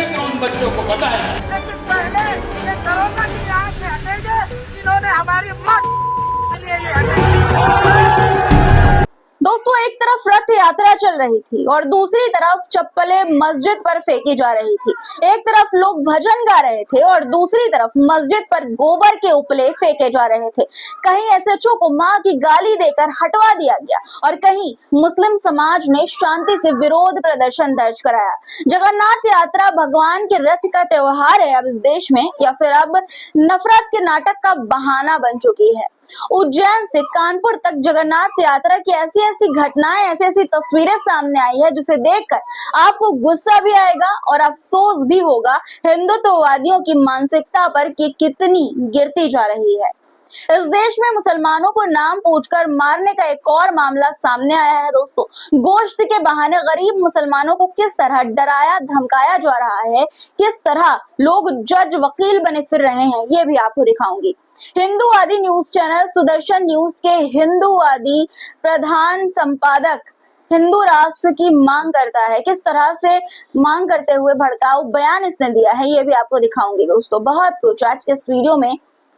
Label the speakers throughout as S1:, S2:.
S1: तो उन बच्चों को बताएं।
S2: लेकिन पहले ये कोरोना की यहाँ से हटेंगे, इन्होंने हमारी मौत इसलिए ये हटेंगे।
S3: दोस्तों, एक तरफ रथ यात्रा चल रही थी और दूसरी तरफ चप्पलें मस्जिद पर फेंकी जा रही थी। एक तरफ लोग भजन गा रहे थे और दूसरी तरफ मस्जिद पर गोबर के उपले फेंके जा रहे थे। कहीं एसएचओ को मां की गाली देकर हटवा दिया गया और कहीं मुस्लिम समाज ने शांति से विरोध प्रदर्शन दर्ज कराया। जगन्नाथ यात्रा भगवान के रथ का त्योहार है अब इस देश में, या फिर अब नफरत के नाटक का बहाना बन चुकी है। उज्जैन से कानपुर तक जगन्नाथ यात्रा की ऐसी ऐसी घटनाएं, ऐसी ऐसी तस्वीरें सामने आई है जिसे देखकर आपको गुस्सा भी आएगा और अफसोस भी होगा हिंदुत्ववादियों की मानसिकता पर कि कितनी गिरती जा रही है। इस देश में मुसलमानों को नाम पूछकर मारने का एक और मामला सामने आया है। दोस्तों, गोश्त के बहाने गरीब मुसलमानों को किस तरह डराया धमकाया जा रहा है, किस तरह लोग जज वकील बने फिर रहे हैं, ये भी आपको दिखाऊंगी। हिंदूवादी न्यूज चैनल सुदर्शन न्यूज के हिंदूवादी प्रधान संपादक हिंदू राष्ट्र की मांग करता है, किस तरह से मांग करते हुए भड़काऊ बयान इसने दिया है, ये भी आपको दिखाऊंगी। दोस्तों, बहुत कुछ आज के इस वीडियो में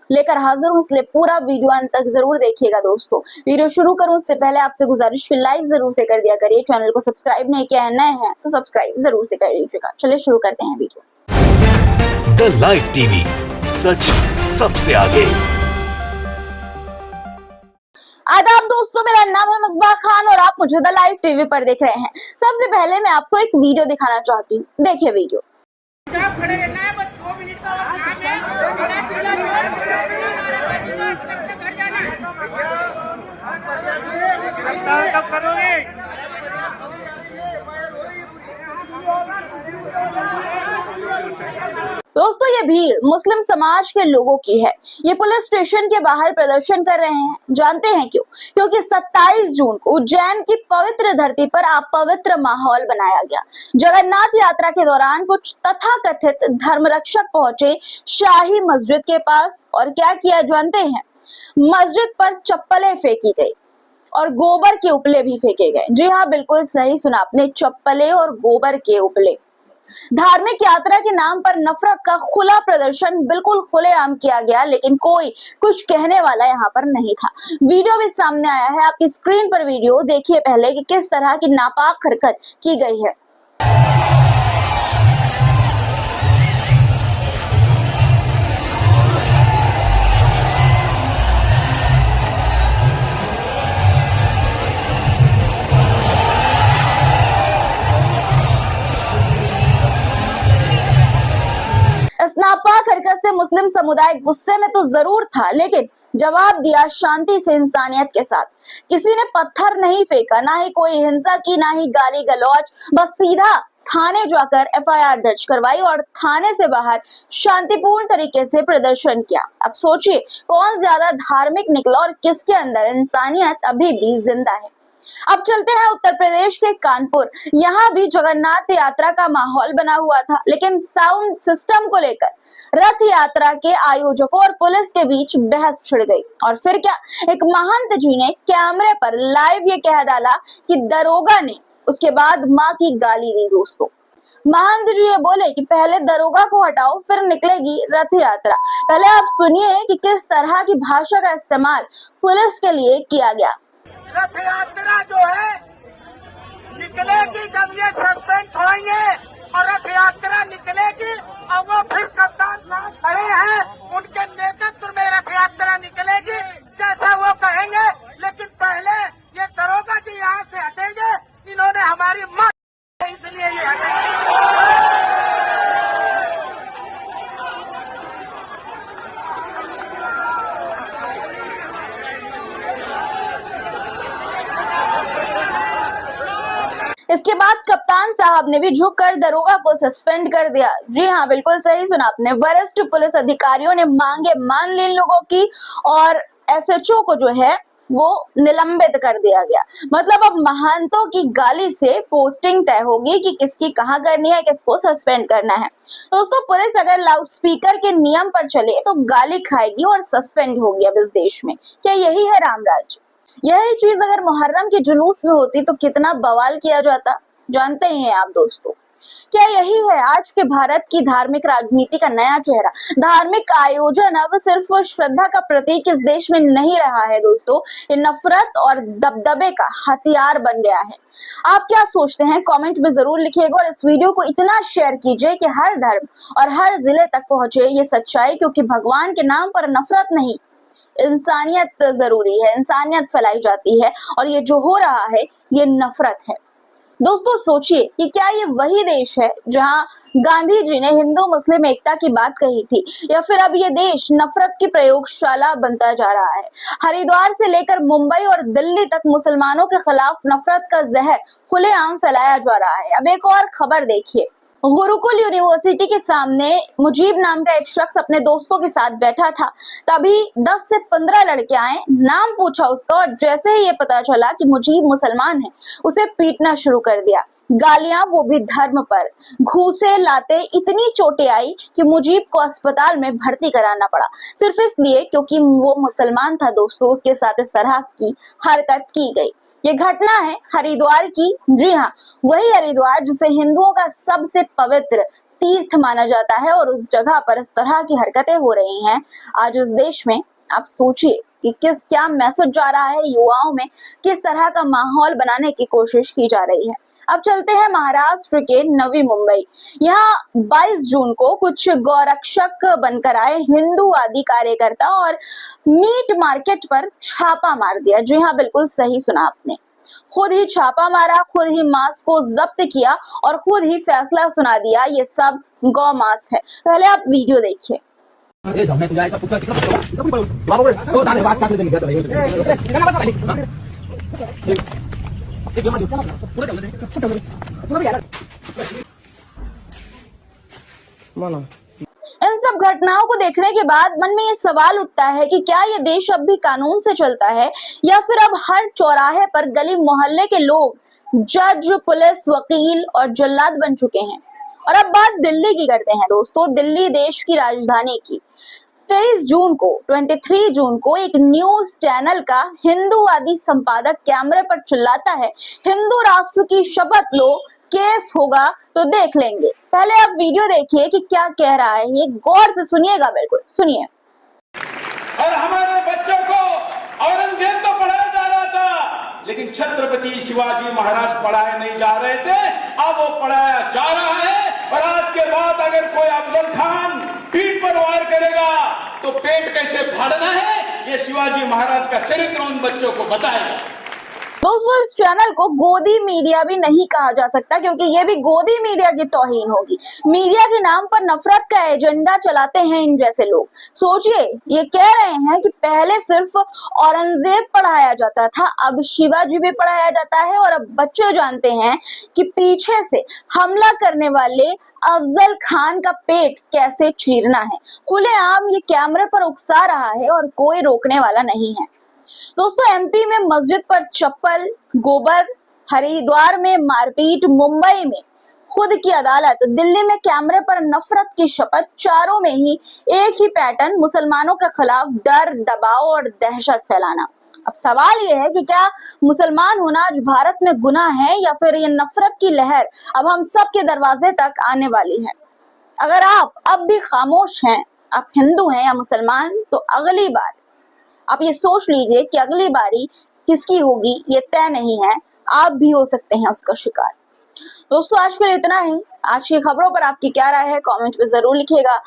S3: लेकर हाजिर हूं, इसलिए पूरा वीडियो अंत तक जरूर देखिएगा। दोस्तों, वीडियो शुरू करूं उससे पहले आपसे गुजारिश है, लाइक जरूर से कर दिया करिए। चैनल को सब्सक्राइब नहीं किया है, नए हैं तो सब्सक्राइब जरूर से कर लीजिएगा। चलिए शुरू करते हैं वीडियो।
S4: द लाइव टीवी, सच सबसे आगे।
S3: आदाब दोस्तों, मेरा नाम है मुस्बा खान और आप मुझे द लाइव टीवी पर देख रहे हैं। सबसे पहले मैं आपको एक वीडियो दिखाना चाहती हूँ, देखिए वीडियो।
S2: खड़े रहना है, बस 2 मिनट का और काम है। बिना चिल्ला घर जाना है। कब करोगे?
S3: दोस्तों, ये भीड़ मुस्लिम समाज के लोगों की है। ये पुलिस स्टेशन के बाहर प्रदर्शन कर रहे हैं। जानते हैं क्यों? क्योंकि 27 जून को उज्जैन की पवित्र धरती पर अपवित्र माहौल बनाया गया। जगन्नाथ यात्रा के दौरान कुछ तथाकथित धर्मरक्षक पहुंचे शाही मस्जिद के पास और क्या किया जानते हैं? मस्जिद पर चप्पलें फेंकी गई और गोबर के उपले भी फेंके गए। जी हाँ, बिल्कुल सही सुना आपने, चप्पलें और गोबर के उपले। धार्मिक यात्रा के नाम पर नफरत का खुला प्रदर्शन बिल्कुल खुलेआम किया गया, लेकिन कोई कुछ कहने वाला यहाँ पर नहीं था। वीडियो भी सामने आया है, आपकी स्क्रीन पर वीडियो देखिए पहले कि किस तरह की नापाक हरकत की गई है। इस नापाक हरकत से मुस्लिम समुदाय गुस्से में तो जरूर था, लेकिन जवाब दिया शांति से, इंसानियत के साथ। किसी ने पत्थर नहीं फेंका, ना ही कोई हिंसा की, ना ही गाली गलौज, बस सीधा थाने जाकर एफआईआर दर्ज करवाई और थाने से बाहर शांतिपूर्ण तरीके से प्रदर्शन किया। अब सोचिए कौन ज्यादा धार्मिक निकला और किसके अंदर इंसानियत अभी भी जिंदा है। अब चलते हैं उत्तर प्रदेश के कानपुर। यहाँ भी जगन्नाथ यात्रा का माहौल बना हुआ था, लेकिन साउंड सिस्टम को लेकर रथ यात्रा के आयोजकों और पुलिस के बीच बहस छिड़ गई। और फिर क्या, एक महंत जी ने कैमरे पर लाइव ये कह डाला कि दरोगा ने उसके बाद मां की गाली दी। दोस्तों, महंत जी ये बोले कि पहले दरोगा को हटाओ, फिर निकलेगी रथ यात्रा। पहले आप सुनिए कि किस तरह की भाषा का इस्तेमाल पुलिस के लिए किया गया।
S2: रथ यात्रा जो है निकलेगी जब ये सस्पेंड होंगे और रथ यात्रा निकलेगी और वो फिर कप्तान साहब खड़े हैं, उनके नेतृत्व में रथ यात्रा निकलेगी जैसा वो कहेंगे। लेकिन पहले ये दरोगा जी यहाँ से हटेंगे, इन्होंने हमारी मौत इसलिए ये हटेंगे।
S3: इसके बाद कप्तान साहब ने भी झुककर दरोगा को सस्पेंड कर दिया। जी हाँ, बिल्कुल सही सुना आपने। वरिष्ठ पुलिस अधिकारियों ने मांगे मान ली लोगों की और एसएचओ को जो है वो निलंबित कर दिया गया। मतलब अब महंतों की गाली से पोस्टिंग तय होगी कि किसकी कहाँ करनी है, किसको सस्पेंड करना है। दोस्तों, पुलिस अगर लाउडस्पीकर के नियम पर चले तो गाली खाएगी और सस्पेंड होगी अब इस देश में। क्या यही है रामराज? यही चीज अगर मुहर्रम के जुलूस में होती तो कितना बवाल किया जाता, जानते ही हैं आप दोस्तों। क्या यही है आज के भारत की धार्मिक राजनीति का नया चेहरा? धार्मिक आयोजन अब सिर्फ श्रद्धा का प्रतीक इस देश में नहीं रहा है दोस्तों, ये नफरत और दबदबे का हथियार बन गया है। आप क्या सोचते हैं कमेंट में जरूर लिखिएगा और इस वीडियो को इतना शेयर कीजिए कि हर धर्म और हर जिले तक पहुंचे ये सच्चाई, क्योंकि भगवान के नाम पर नफरत नहीं, इंसानियत जरूरी है, इंसानियत फैलाई जाती है और ये जो हो रहा है ये नफरत है। दोस्तों सोचिए कि क्या ये वही देश है जहां गांधी जी ने हिंदू मुस्लिम एकता की बात कही थी, या फिर अब ये देश नफरत की प्रयोगशाला बनता जा रहा है? हरिद्वार से लेकर मुंबई और दिल्ली तक मुसलमानों के खिलाफ नफरत का जहर खुलेआम फैलाया जा रहा है। अब एक और खबर देखिए, गुरुकुल यूनिवर्सिटी के सामने मुजीब नाम का एक शख्स अपने दोस्तों के साथ बैठा था। तभी 10 से 15 लड़के आए, नाम पूछा उसका और जैसे ही ये पता चला कि मुजीब मुसलमान है, उसे पीटना शुरू कर दिया। गालियां, वो भी धर्म पर। घूसे लाते इतनी चोटें आई कि मुजीब को अस्पताल में भर्ती कराना पड़ा, सिर्फ इसलिए क्योंकि वो मुसलमान था। दोस्तों उसके साथ इस तरह की हरकत की गई। ये घटना है हरिद्वार की। जी हाँ, वही हरिद्वार जिसे हिंदुओं का सबसे पवित्र तीर्थ माना जाता है, और उस जगह पर इस तरह की हरकतें हो रही हैं आज उस देश में। आप सोचिए कि क्या मैसेज जा रहा है युवाओं में, किस तरह का माहौल बनाने की कोशिश की जा रही है। अब चलते हैं महाराष्ट्र के नवी मुंबई। यहाँ 22 जून को कुछ गौरक्षक बनकर आए हिंदूवादी कार्यकर्ता और मीट मार्केट पर छापा मार दिया। जी हाँ, बिल्कुल सही सुना आपने, खुद ही छापा मारा, खुद ही मांस को जब्त किया और खुद ही फैसला सुना दिया ये सब गौ मांस है। पहले आप वीडियो देखिए। इन सब घटनाओं को देखने के बाद मन में ये सवाल उठता है कि क्या ये देश अब भी कानून से चलता है, या फिर अब हर चौराहे पर गली मोहल्ले के लोग जज, पुलिस, वकील और जल्लाद बन चुके हैं। और अब बात दिल्ली की करते हैं दोस्तों, दिल्ली देश की राजधानी की। 23 जून को एक न्यूज चैनल का हिंदूवादी संपादक कैमरे पर चिल्लाता है, हिंदू राष्ट्र की शपथ लो, केस होगा तो देख लेंगे। पहले आप वीडियो देखिए कि क्या कह रहा है, ये गौर से सुनिएगा, बिल्कुल सुनिए।
S1: और हमारे बच्चों को औरंगजेब तो पढ़ाया जा रहा था, लेकिन छत्रपति शिवाजी महाराज पढ़ाए नहीं जा रहे थे, अब वो पढ़ाया जा रहा है। और आज के बाद अगर कोई अफजल खान पीठ पर वार करेगा तो पेट कैसे फाड़ना है, ये शिवाजी महाराज का चरित्र उन बच्चों को बताएगा।
S3: दोस्तों इस चैनल को गोदी मीडिया भी नहीं कहा जा सकता, क्योंकि ये भी गोदी मीडिया की तौहीन होगी। मीडिया के नाम पर नफरत का एजेंडा चलाते हैं इन जैसे लोग। सोचिए, ये कह रहे हैं कि पहले सिर्फ औरंगजेब पढ़ाया जाता था, अब शिवाजी भी पढ़ाया जाता है, और अब बच्चे जानते हैं कि पीछे से हमला करने वाले अफजल खान का पेट कैसे चीरना है। खुलेआम ये कैमरे पर उकसा रहा है और कोई रोकने वाला नहीं है। दोस्तों एमपी में मस्जिद पर चप्पल, गोबर, हरिद्वार में मारपीट, मुंबई में खुद की अदालत, दिल्ली में कैमरे पर नफरत की शपथ, चारों में ही एक ही पैटर्न, मुसलमानों के खिलाफ डर, दबाव और दहशत फैलाना। अब सवाल ये है कि क्या मुसलमान होना आज भारत में गुनाह है, या फिर ये नफरत की लहर अब हम सब के दरवाजे तक आने वाली है? अगर आप अब भी खामोश हैं, आप हिंदू हैं या मुसलमान, तो अगली बार आप ये सोच लीजिए कि अगली बारी किसकी होगी ये तय नहीं है, आप भी हो सकते हैं उसका शिकार। दोस्तों आज के लिए इतना ही। आज की खबरों पर आपकी क्या राय है कमेंट में जरूर लिखिएगा।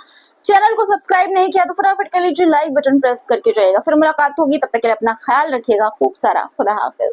S3: चैनल को सब्सक्राइब नहीं किया तो फटाफट कर लीजिए, लाइक बटन प्रेस करके जाइएगा। फिर मुलाकात होगी, तब तक के लिए अपना ख्याल रखिएगा खूब सारा। खुदा हाफिज।